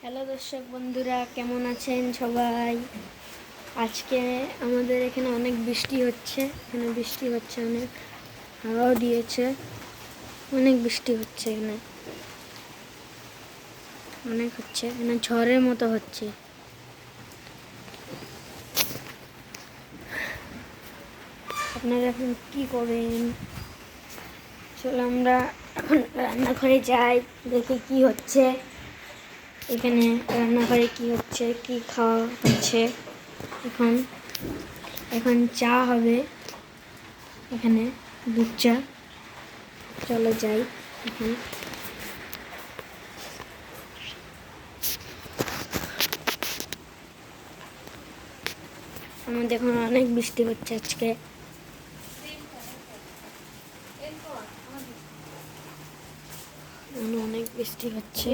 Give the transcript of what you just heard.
Hello দর্শক বন্ধুরা, কেমন আছেন সবাই? আজকে আমাদের এখানে অনেক বৃষ্টি হচ্ছে। অনেক, হাওয়াও দিয়েছে। অনেক বৃষ্টি হচ্ছে এখানে, এখানে ঝড়ের মতো হচ্ছে। আপনারা এখন কি করবেন? চলো আমরা এখন রান্নাঘরে যাই, দেখি কি হচ্ছে এখানে। রান্নাঘরে কি হচ্ছে, কি খাওয়া হচ্ছে। এখন এখন চা হবে এখানে, দুধ চা। চলো যাই এখন। আমাদের এখন অনেক বৃষ্টি হচ্ছে আজকে। অনেক বৃষ্টি হচ্ছে।